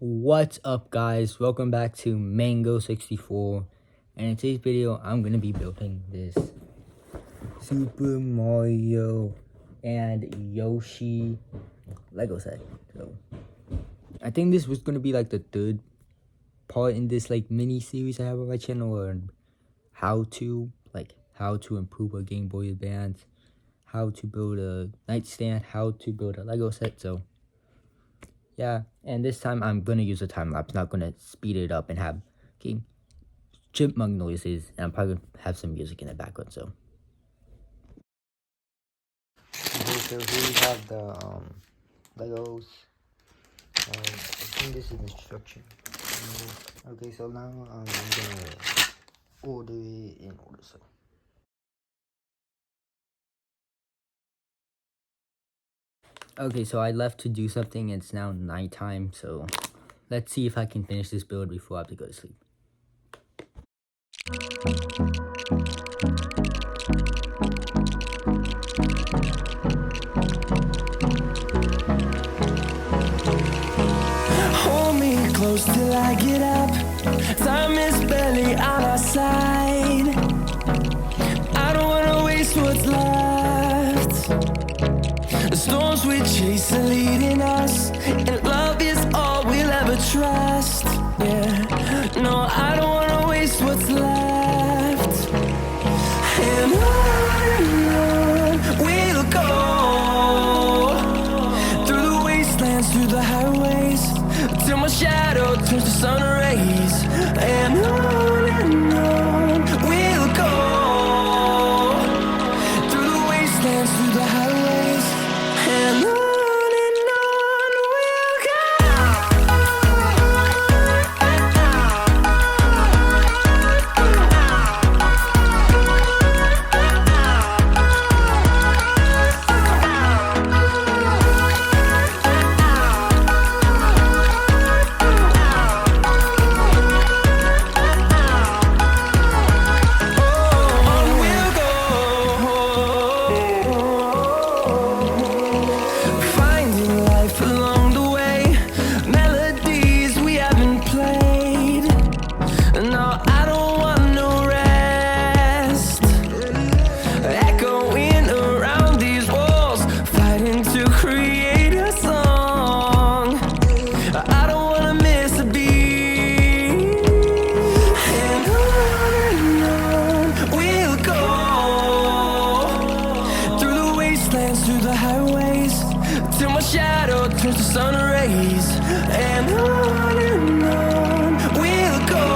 What's up, guys? Welcome back to Mango64, and in today's video I'm gonna be building this Super Mario and Yoshi Lego set. So I think this was gonna be like the third part in this like mini series I have on my channel on how to improve a Game Boy Advance, how to build a nightstand, how to build a Lego set. So yeah, and this time I'm gonna use a time lapse, not gonna speed it up and have chipmunk noises, and I'm probably gonna have some music in the background. So okay, so here we have the Legos. I think this is instruction. Okay, so now I'm gonna order it in order. So okay, so I left to do something. It's now nighttime, so let's see if I can finish this build before I have to go to sleep. Hold me close till I get up. Time is barely on our side. I don't wanna waste what's left. The storms we chase are leading us, and love is all we'll ever trust. Yeah, no, I don't wanna waste what's left. And on we'll go, through the wastelands, through the highways, till my shadow turns to sun rays. And on we'll go, through the wastelands, through the highways, and on we'll go. Finding life along the way, melodies we haven't played. No, I don't want no rest. Echoing around these walls, fighting to create a song. I don't wanna miss a beat. And on we'll go, through the wastelands, through the highways, till my shadow turns to sun rays. And on we'll go,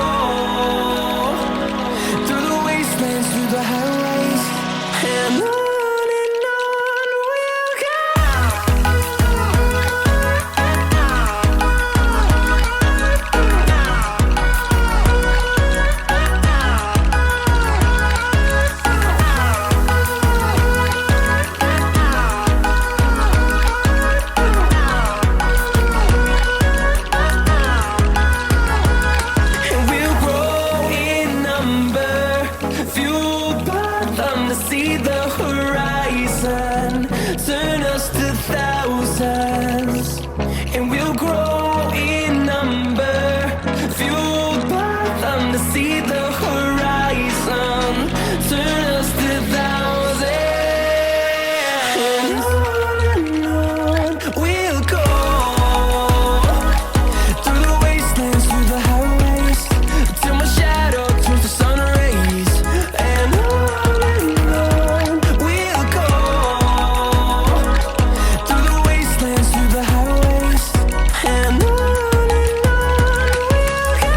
through the wastelands, through the highways, and on we'll go. And we'll grow in number, fueled by them to see the horizon, turn us to thousands. And we'll grow in number, fueled by them to see the horizon, turn us to thousands. And on we'll go, through the wastelands, through the highways, till my shadow turns to sun rays. And on we'll go, through the wastelands, through the highways, and on we'll go.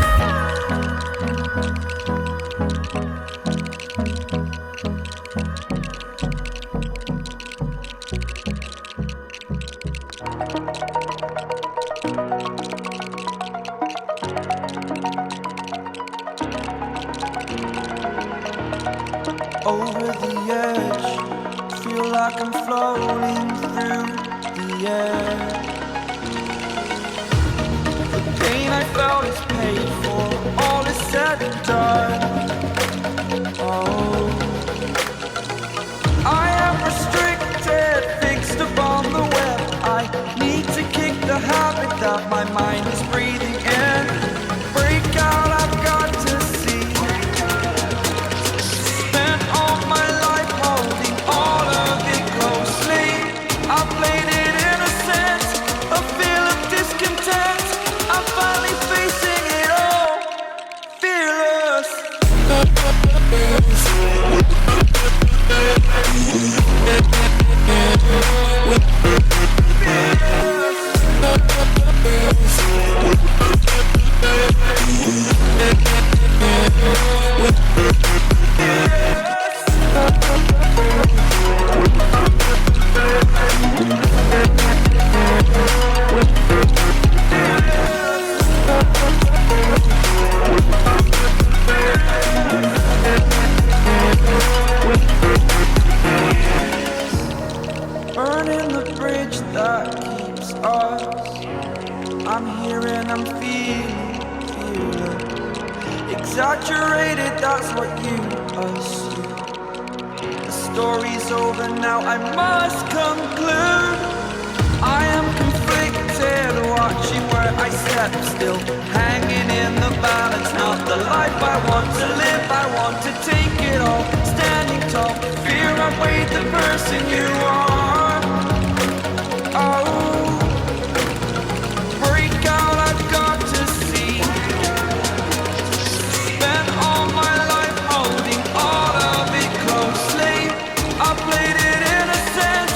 Over the edge, feel like I'm floating through the air. The pain I felt is paid for, all is said and done. Oh, I am restricted, fixed upon the web. I need to kick the habit that my mind mind is breathing in. Break out, I've got to see. Spent all my life holding all of it closely. I played it innocent, a feel of discontent. I'm finally facing it all, fearless. Burning the bridge that keeps us. I'm here and I'm feeling fearless. Exaggerated, that's what you assume. The story's over now, I must conclude. I am conflicted, watching where I step still, hanging in the balance. Not the life I want to live, I want to take it all. Standing tall, fear outweighed the person you are. Oh, break out, I've got to see. Spent all my life holding all of it closely. I played it innocent,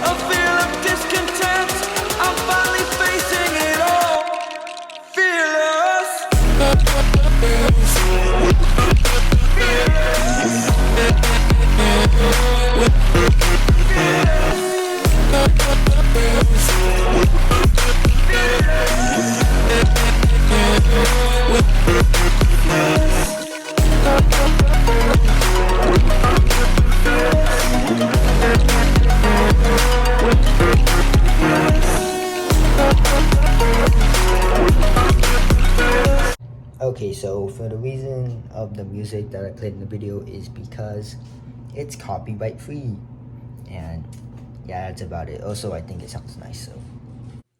a feel of discontent. I'm finally facing it all, fearless. Okay, so for the reason of the music that I played in the video is because it's copyright free. And yeah, that's about it. Also, I think it sounds nice, so.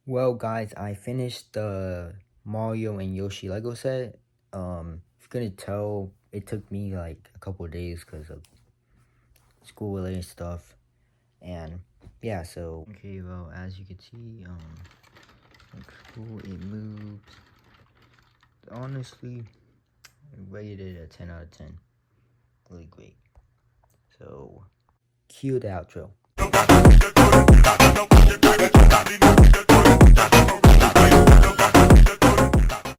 Well, guys, I finished the Mario and Yoshi Lego set. If you couldn't tell, it took me like a couple of days because of school-related stuff. And yeah, so. Okay, well, as you can see, looks cool, it moves. Honestly, I rated it a 10 out of 10. Really great. So, cue the outro.